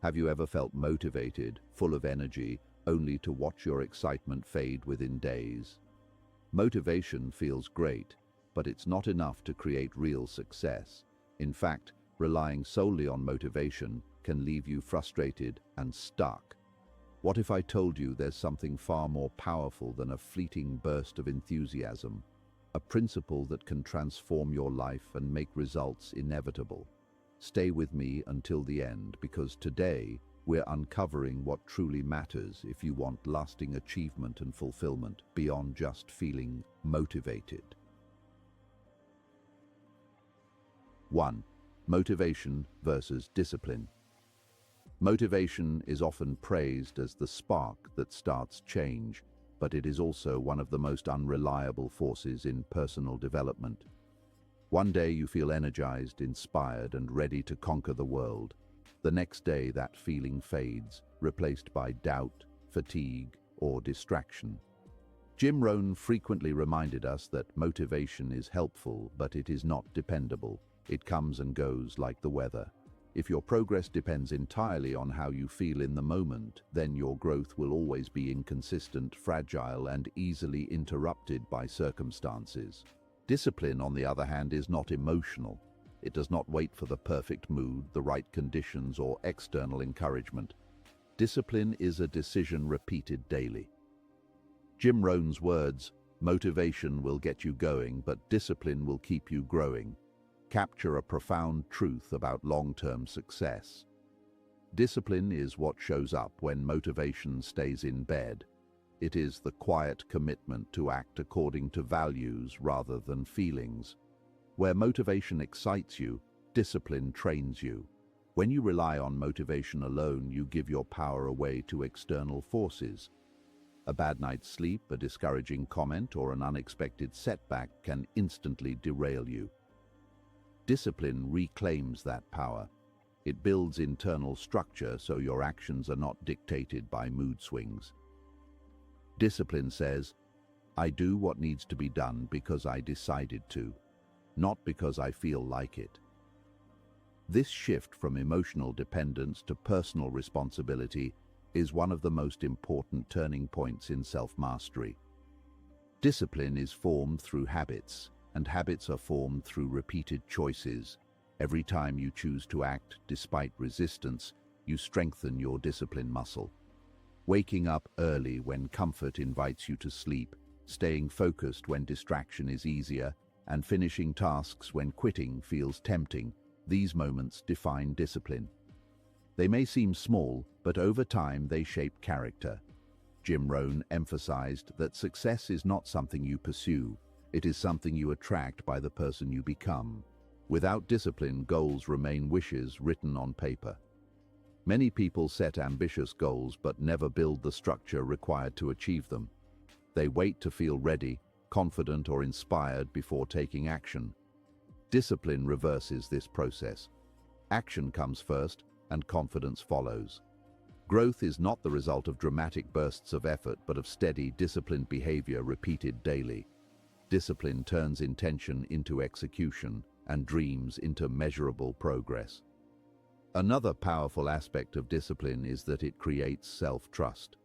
Have you ever felt motivated, full of energy, only to watch your excitement fade within days? Motivation feels great, but it's not enough to create real success. In fact, relying solely on motivation can leave you frustrated and stuck. What if I told you there's something far more powerful than a fleeting burst of enthusiasm? A principle that can transform your life and make results inevitable. Stay with me until the end, because today we're uncovering what truly matters if you want lasting achievement and fulfillment beyond just feeling motivated. 1. Motivation versus discipline. Motivation is often praised as the spark that starts change, but it is also one of the most unreliable forces in personal development. One day you feel energized, inspired, and ready to conquer the world. The next day that feeling fades, replaced by doubt, fatigue, or distraction. Jim Rohn frequently reminded us that motivation is helpful, but it is not dependable. It comes and goes like the weather. If your progress depends entirely on how you feel in the moment, then your growth will always be inconsistent, fragile, and easily interrupted by circumstances. Discipline, on the other hand, is not emotional. It does not wait for the perfect mood, the right conditions, or external encouragement. Discipline is a decision repeated daily. Jim Rohn's words, "Motivation will get you going, but discipline will keep you growing," capture a profound truth about long-term success. Discipline is what shows up when motivation stays in bed. It is the quiet commitment to act according to values rather than feelings. Where motivation excites you, discipline trains you. When you rely on motivation alone, you give your power away to external forces. A bad night's sleep, a discouraging comment, or an unexpected setback can instantly derail you. Discipline reclaims that power. It builds internal structure so your actions are not dictated by mood swings. Discipline says, "I do what needs to be done because I decided to, not because I feel like it." This shift from emotional dependence to personal responsibility is one of the most important turning points in self-mastery. Discipline is formed through habits, and habits are formed through repeated choices. Every time you choose to act despite resistance, you strengthen your discipline muscle. Waking up early when comfort invites you to sleep, staying focused when distraction is easier, and finishing tasks when quitting feels tempting, these moments define discipline. They may seem small, but over time they shape character. Jim Rohn emphasized that success is not something you pursue, it is something you attract by the person you become. Without discipline, goals remain wishes written on paper. Many people set ambitious goals but never build the structure required to achieve them. They wait to feel ready, confident, or inspired before taking action. Discipline reverses this process. Action comes first, and confidence follows. Growth is not the result of dramatic bursts of effort, but of steady, disciplined behavior repeated daily. Discipline turns intention into execution and dreams into measurable progress. Another powerful aspect of discipline is that it creates self-trust.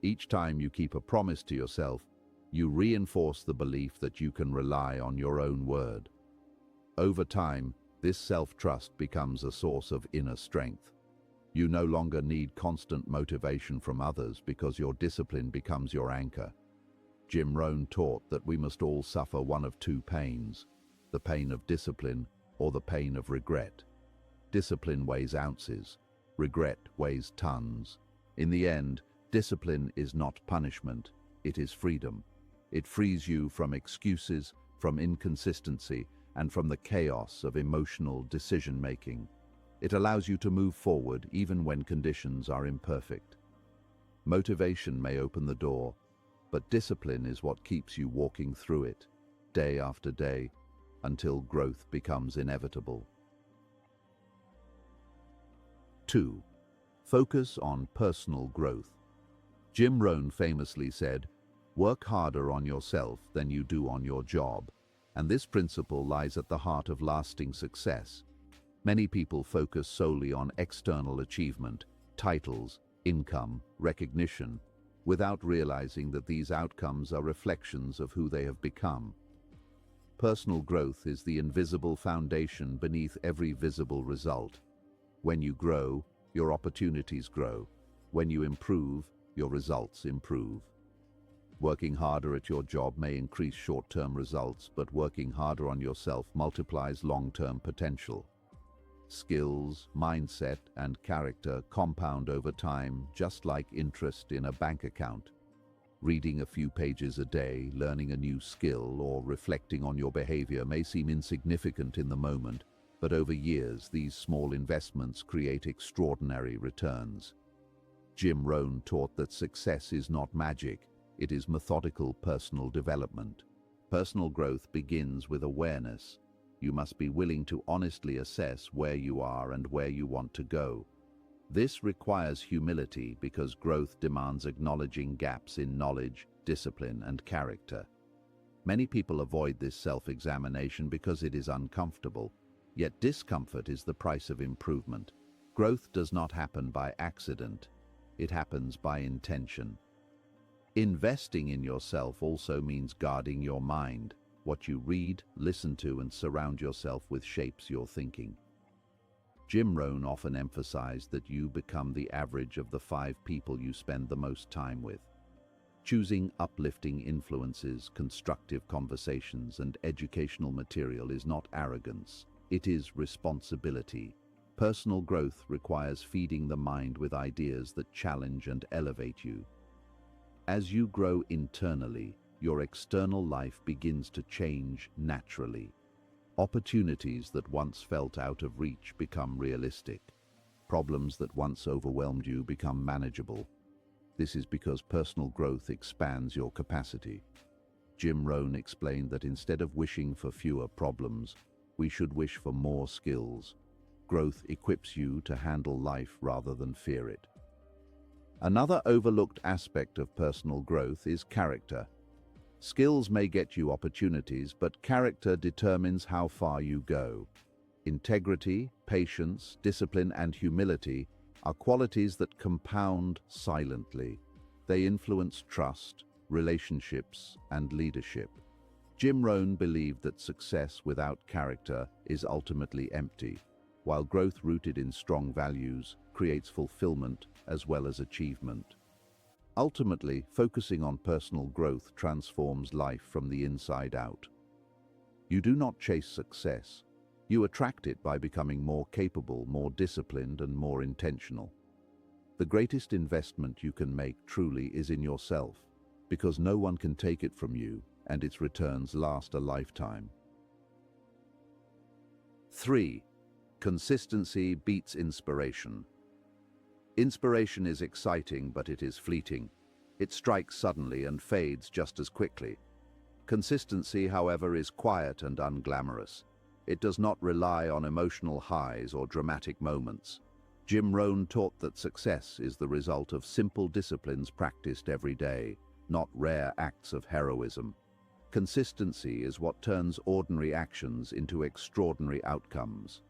Each time you keep a promise to yourself, you reinforce the belief that you can rely on your own word. Over time, this self-trust becomes a source of inner strength. You no longer need constant motivation from others because your discipline becomes your anchor. Jim Rohn taught that we must all suffer one of two pains, the pain of discipline or the pain of regret. Discipline weighs ounces, regret weighs tons. In the end, discipline is not punishment, it is freedom. It frees you from excuses, from inconsistency, and from the chaos of emotional decision-making. It allows you to move forward even when conditions are imperfect. Motivation may open the door, but discipline is what keeps you walking through it, day after day, until growth becomes inevitable. 2. Focus on personal growth. Jim Rohn famously said, "Work harder on yourself than you do on your job," and this principle lies at the heart of lasting success. Many people focus solely on external achievement, titles, income, recognition, without realizing that these outcomes are reflections of who they have become. Personal growth is the invisible foundation beneath every visible result. When you grow, your opportunities grow. When you improve, your results improve. Working harder at your job may increase short-term results, but working harder on yourself multiplies long-term potential. Skills, mindset, and character compound over time, just like interest in a bank account. Reading a few pages a day, learning a new skill, or reflecting on your behavior may seem insignificant in the moment, but over years, these small investments create extraordinary returns. Jim Rohn taught that success is not magic, it is methodical personal development. Personal growth begins with awareness. You must be willing to honestly assess where you are and where you want to go. This requires humility because growth demands acknowledging gaps in knowledge, discipline, and character. Many people avoid this self-examination because it is uncomfortable, yet discomfort is the price of improvement. Growth does not happen by accident, it happens by intention. Investing in yourself also means guarding your mind. What you read, listen to, and surround yourself with shapes your thinking. Jim Rohn often emphasized that you become the average of the 5 people you spend the most time with. Choosing uplifting influences, constructive conversations, and educational material is not arrogance, it is responsibility. Personal growth requires feeding the mind with ideas that challenge and elevate you. As you grow internally, your external life begins to change naturally. Opportunities that once felt out of reach become realistic. Problems that once overwhelmed you become manageable. This is because personal growth expands your capacity. Jim Rohn explained that instead of wishing for fewer problems, we should wish for more skills. Growth equips you to handle life rather than fear it. Another overlooked aspect of personal growth is character. Skills may get you opportunities, but character determines how far you go. Integrity, patience, discipline, and humility are qualities that compound silently. They influence trust, relationships, and leadership. Jim Rohn believed that success without character is ultimately empty, while growth rooted in strong values creates fulfillment as well as achievement. Ultimately, focusing on personal growth transforms life from the inside out. You do not chase success. You attract it by becoming more capable, more disciplined, and more intentional. The greatest investment you can make truly is in yourself, because no one can take it from you, and its returns last a lifetime. 3. Consistency beats inspiration. Inspiration is exciting, but it is fleeting. It strikes suddenly and fades just as quickly. Consistency, however, is quiet and unglamorous. It does not rely on emotional highs or dramatic moments. Jim Rohn taught that success is the result of simple disciplines practiced every day, not rare acts of heroism. Consistency is what turns ordinary actions into extraordinary outcomes.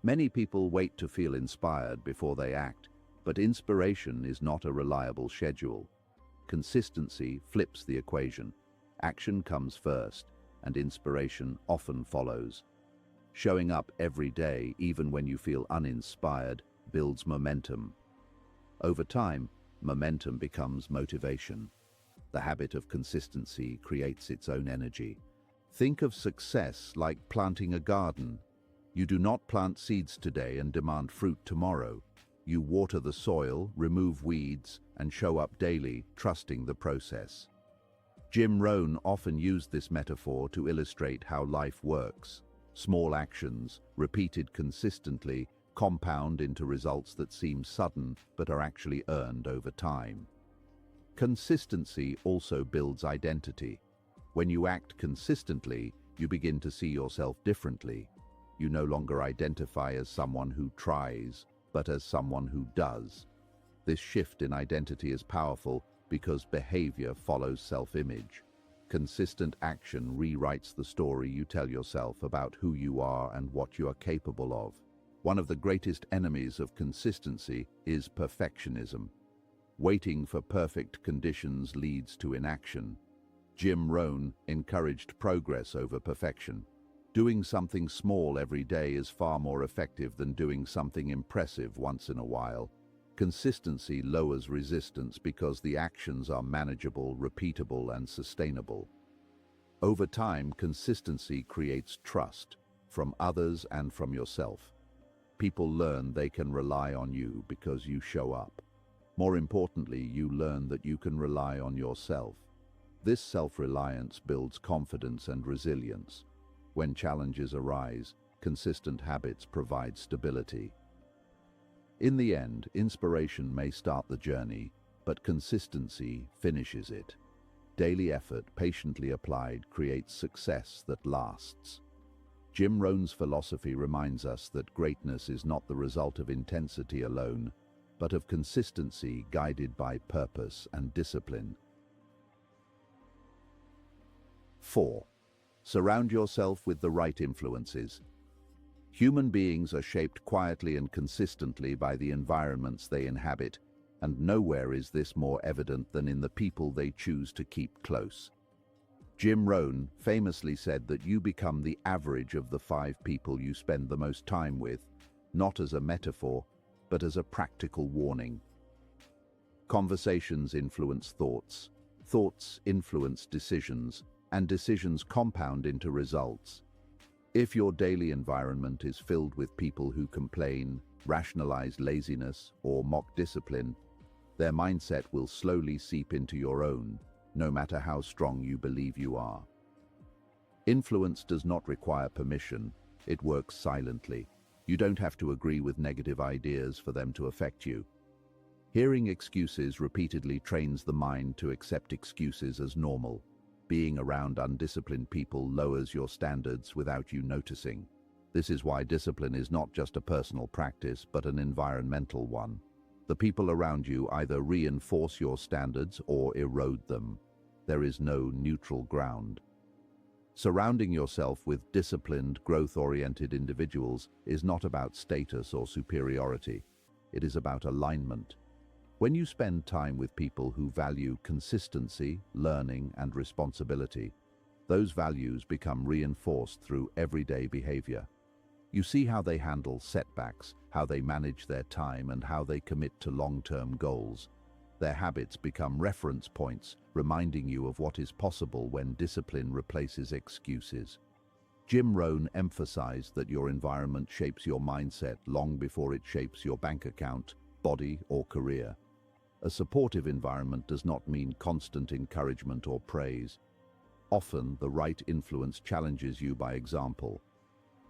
Many people wait to feel inspired before they act, but inspiration is not a reliable schedule. Consistency flips the equation. Action comes first, and inspiration often follows. Showing up every day, even when you feel uninspired, builds momentum. Over time, momentum becomes motivation. The habit of consistency creates its own energy. Think of success like planting a garden. You do not plant seeds today and demand fruit tomorrow. You water the soil, remove weeds, and show up daily, trusting the process. Jim Rohn often used this metaphor to illustrate how life works. Small actions, repeated consistently, compound into results that seem sudden but are actually earned over time. Consistency also builds identity. When you act consistently, you begin to see yourself differently. You no longer identify as someone who tries, but as someone who does. This shift in identity is powerful because behavior follows self-image. Consistent action rewrites the story you tell yourself about who you are and what you are capable of. One of the greatest enemies of consistency is perfectionism. Waiting for perfect conditions leads to inaction. Jim Rohn encouraged progress over perfection. Doing something small every day is far more effective than doing something impressive once in a while. Consistency lowers resistance because the actions are manageable, repeatable, and sustainable. Over time, consistency creates trust from others and from yourself. People learn they can rely on you because you show up. More importantly, you learn that you can rely on yourself. This self-reliance builds confidence and resilience. When challenges arise, consistent habits provide stability. In the end, inspiration may start the journey, but consistency finishes it. Daily effort, patiently applied, creates success that lasts. Jim Rohn's philosophy reminds us that greatness is not the result of intensity alone, but of consistency guided by purpose and discipline. 4. Surround yourself with the right influences. Human beings are shaped quietly and consistently by the environments they inhabit, and nowhere is this more evident than in the people they choose to keep close. Jim Rohn famously said that you become the average of the 5 people you spend the most time with, not as a metaphor, but as a practical warning. Conversations influence thoughts, thoughts influence decisions, and decisions compound into results. If your daily environment is filled with people who complain, rationalize laziness, or mock discipline, their mindset will slowly seep into your own, no matter how strong you believe you are. Influence does not require permission, it works silently. You don't have to agree with negative ideas for them to affect you. Hearing excuses repeatedly trains the mind to accept excuses as normal. Being around undisciplined people lowers your standards without you noticing. This is why discipline is not just a personal practice, but an environmental one. The people around you either reinforce your standards or erode them. There is no neutral ground. Surrounding yourself with disciplined, growth-oriented individuals is not about status or superiority. It is about alignment. When you spend time with people who value consistency, learning, and responsibility, those values become reinforced through everyday behavior. You see how they handle setbacks, how they manage their time, and how they commit to long-term goals. Their habits become reference points, reminding you of what is possible when discipline replaces excuses. Jim Rohn emphasized that your environment shapes your mindset long before it shapes your bank account, body, or career. A supportive environment does not mean constant encouragement or praise. Often, the right influence challenges you by example.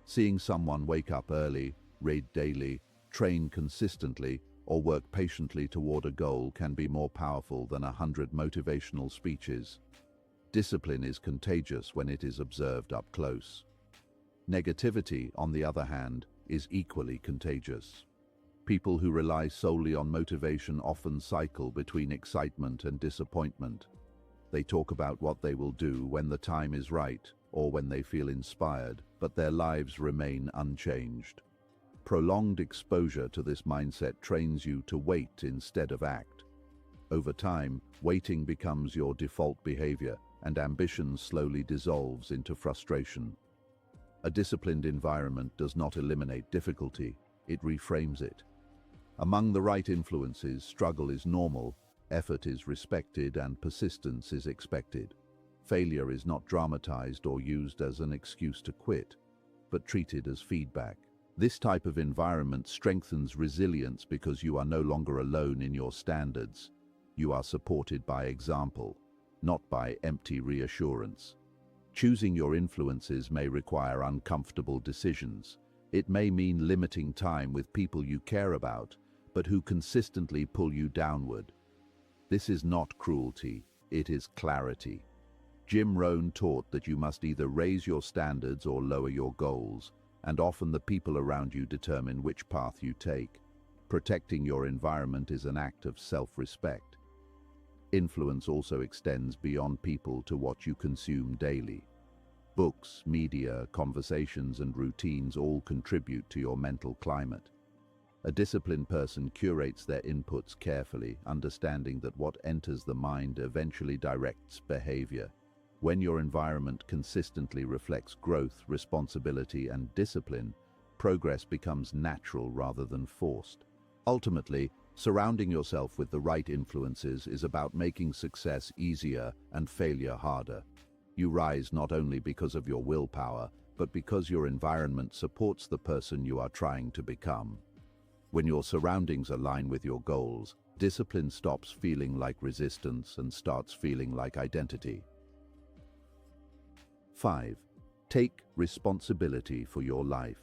Seeing someone wake up early, read daily, train consistently, or work patiently toward a goal can be more powerful than 100 motivational speeches. Discipline is contagious when it is observed up close. Negativity, on the other hand, is equally contagious. People who rely solely on motivation often cycle between excitement and disappointment. They talk about what they will do when the time is right or when they feel inspired, but their lives remain unchanged. Prolonged exposure to this mindset trains you to wait instead of act. Over time, waiting becomes your default behavior, and ambition slowly dissolves into frustration. A disciplined environment does not eliminate difficulty, it reframes it. Among the right influences, struggle is normal, effort is respected, and persistence is expected. Failure is not dramatized or used as an excuse to quit, but treated as feedback. This type of environment strengthens resilience because you are no longer alone in your standards. You are supported by example, not by empty reassurance. Choosing your influences may require uncomfortable decisions. It may mean limiting time with people you care about, but who consistently pull you downward. This is not cruelty, it is clarity. Jim Rohn taught that you must either raise your standards or lower your goals, and often the people around you determine which path you take. Protecting your environment is an act of self-respect. Influence also extends beyond people to what you consume daily. Books, media, conversations, and routines all contribute to your mental climate. A disciplined person curates their inputs carefully, understanding that what enters the mind eventually directs behavior. When your environment consistently reflects growth, responsibility, and discipline, progress becomes natural rather than forced. Ultimately, surrounding yourself with the right influences is about making success easier and failure harder. You rise not only because of your willpower, but because your environment supports the person you are trying to become. When your surroundings align with your goals, discipline stops feeling like resistance and starts feeling like identity. 5. Take responsibility for your life.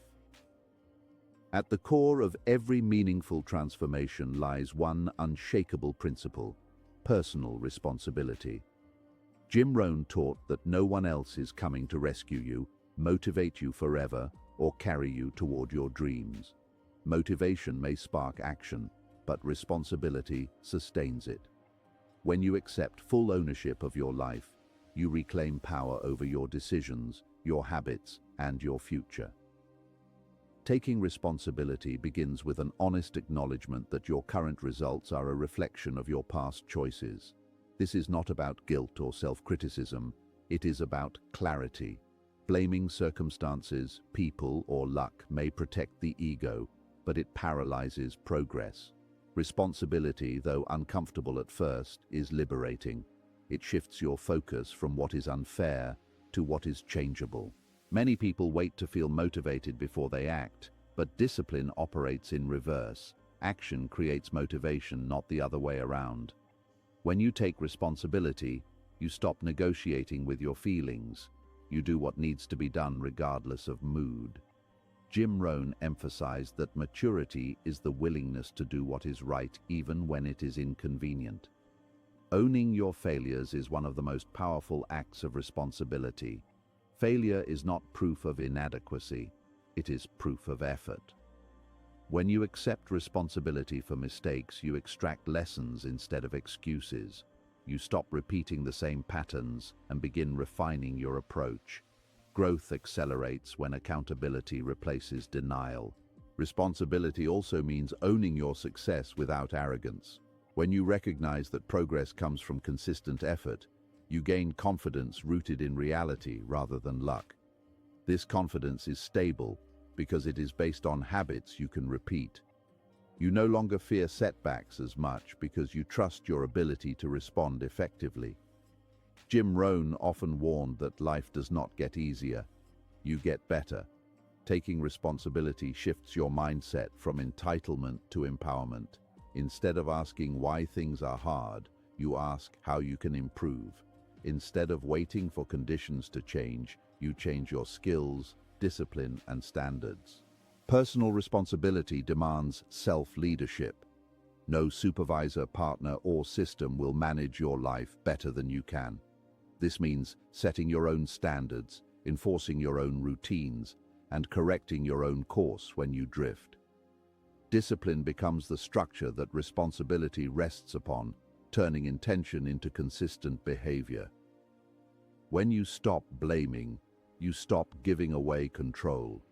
At the core of every meaningful transformation lies one unshakable principle: personal responsibility. Jim Rohn taught that no one else is coming to rescue you, motivate you forever, or carry you toward your dreams. Motivation may spark action, but responsibility sustains it. When you accept full ownership of your life, you reclaim power over your decisions, your habits, and your future. Taking responsibility begins with an honest acknowledgement that your current results are a reflection of your past choices. This is not about guilt or self-criticism, it is about clarity. Blaming circumstances, people, or luck may protect the ego, but it paralyzes progress. Responsibility, though uncomfortable at first, is liberating. It shifts your focus from what is unfair to what is changeable. Many people wait to feel motivated before they act, but discipline operates in reverse. Action creates motivation, not the other way around. When you take responsibility, you stop negotiating with your feelings. You do what needs to be done regardless of mood. Jim Rohn emphasized that maturity is the willingness to do what is right even when it is inconvenient. Owning your failures is one of the most powerful acts of responsibility. Failure is not proof of inadequacy, it is proof of effort. When you accept responsibility for mistakes, you extract lessons instead of excuses. You stop repeating the same patterns and begin refining your approach. Growth accelerates when accountability replaces denial. Responsibility also means owning your success without arrogance. When you recognize that progress comes from consistent effort, you gain confidence rooted in reality rather than luck. This confidence is stable because it is based on habits you can repeat. You no longer fear setbacks as much because you trust your ability to respond effectively. Jim Rohn often warned that life does not get easier, you get better. Taking responsibility shifts your mindset from entitlement to empowerment. Instead of asking why things are hard, you ask how you can improve. Instead of waiting for conditions to change, you change your skills, discipline, and standards. Personal responsibility demands self-leadership. No supervisor, partner, or system will manage your life better than you can. This means setting your own standards, enforcing your own routines, and correcting your own course when you drift. Discipline becomes the structure that responsibility rests upon, turning intention into consistent behavior. When you stop blaming, you stop giving away control.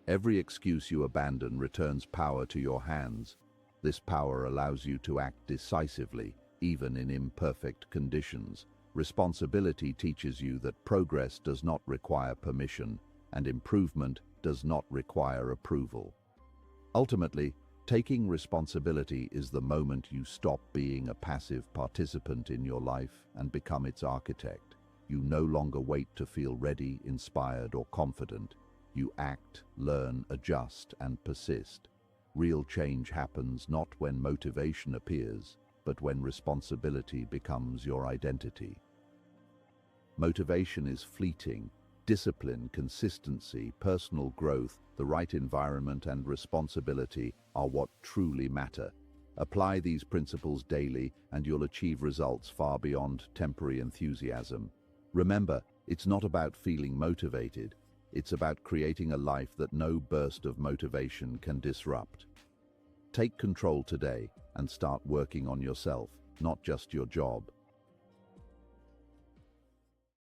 Every excuse you abandon returns power to your hands. This power allows you to act decisively, even in imperfect conditions. Responsibility teaches you that progress does not require permission, and improvement does not require approval. Ultimately, taking responsibility is the moment you stop being a passive participant in your life and become its architect. You no longer wait to feel ready, inspired, or confident. You act, learn, adjust, and persist. Real change happens not when motivation appears, but when responsibility becomes your identity. Motivation is fleeting. Discipline, consistency, personal growth, the right environment, and responsibility are what truly matter. Apply these principles daily, and you'll achieve results far beyond temporary enthusiasm. Remember, it's not about feeling motivated. It's about creating a life that no burst of motivation can disrupt. Take control today and start working on yourself, not just your job.